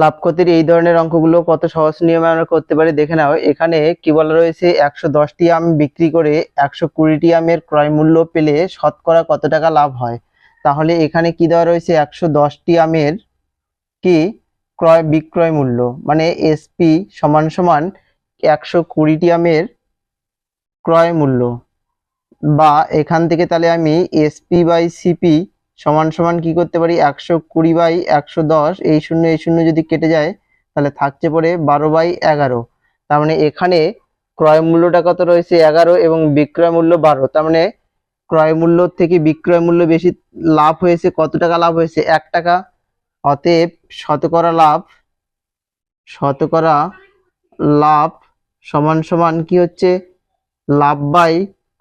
লাভ ক্ষতির এই ধরনের অঙ্কগুলো কত সহজ নিয়মে আমরা করতে পারি দেখে নাও। এখানে কি বলা রয়েছে, 110টি আম বিক্রি করে 120টি আমের ক্রয় মূল্য পেলে শতকরা কত টাকা লাভ হয়। তাহলে এখানে কি দেওয়া রয়েছে, 110টি আমের কি বিক্রয় মূল্য, মানে এসপি সমান সমান 120টি আমের ক্রয় মূল্য, বা এখান থেকে তাহলে আমি এসপি বাই সিপি সমান সমান কি করতে পারি, 120 বাই 110, এই শূন্য যদি কেটে যায় তাহলে থাকছে পড়ে 12/11। তার মানে এখানে ক্রয় মূল্যটা কত রয়েছে 11 এবং বিক্রয় মূল্য 12। তার মানে ক্রয় মূল্য থেকে বিক্রয় মূল্য বেশি, লাভ হয়েছে কত টাকা, লাভ হয়েছে 1 টাকা। অতএব শতকরা লাভ সমান সমান কি হচ্ছে, লাভ বাই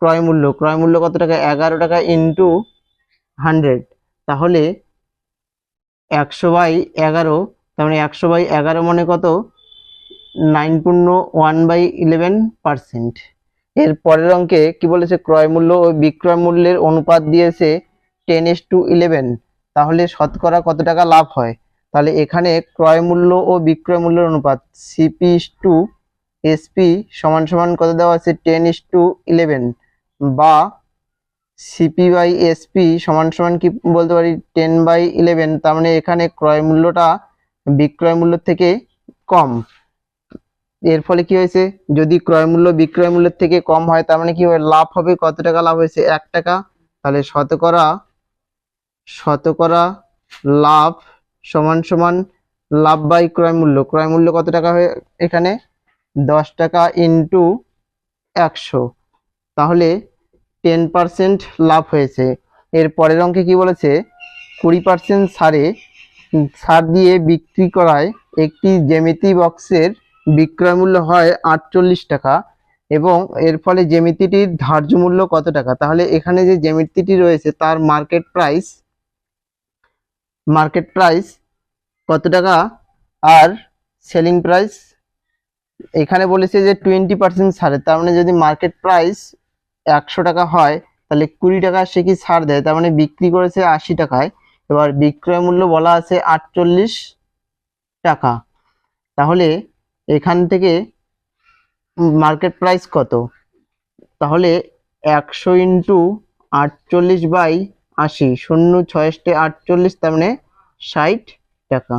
ক্রয় মূল্য কত টাকা, 11 টাকা ইন্টু 100। তাহলে 100/11, তার মানে 100/11 মানে কত, 9.1/11%। এর পরের অঙ্কে কি বলেছে, ক্রয় মূল্য ও বিক্রয় মূল্যের অনুপাত দিয়েছে 10:11। তাহলে শতকরা কত টাকা লাভ হয়। তাহলে এখানে ক্রয় মূল্য ও বিক্রয় মূল্যের অনুপাত CP/SP সমান সমান কত দেওয়া আছে, 10:11, বা CP/SP সমান সমান কি বলতে পারি, 10/11। তার মানে এখানে ক্রয় মূল্যটা বিক্রয় মূল্যের থেকে কম। এর ফলে কি হয়েছে, যদি ক্রয় মূল্য বিক্রয় মূল্যের থেকে কম হয় তার মানে কি হবে, লাভ হবে কত টাকা, লাভ হয়েছে 1 টাকা। তাহলে শতকরা লাভ সমান সমান লাভ বাই ক্রয় মূল্য কত টাকা হয়, এখানে 10 টাকা ইন্টু 100। তাহলে 10% লাভ হয়েছে। এর পরের অঙ্কে কি বলেছে, 20% ছাড় দিয়ে বিক্রি করায় একটি জ্যামিতি বক্সের বিক্রয় মূল্য হয় 48 টাকা এবং এর ফলে জ্যামিতিটির ধার্য মূল্য কত টাকা। তাহলে এখানে যে জ্যামিতিটি রয়েছে তার মার্কেট প্রাইস কত টাকা, আর সেলিং প্রাইস এখানে বলেছে যে 20% ছাড়ে। তার মানে যদি মার্কেট প্রাইস 100 টাকা হয় তাহলে 20 টাকা সে কি ছাড় দেয়, তার মানে বিক্রি করেছে 80 টাকায়। এবার বিক্রয় মূল্য বলা আছে 48 টাকা। তাহলে এখান থেকে মার্কেট প্রাইস কত, তাহলে 100 ইন্টু 48/80, 0 6 48, তার মানে 60 টাকা।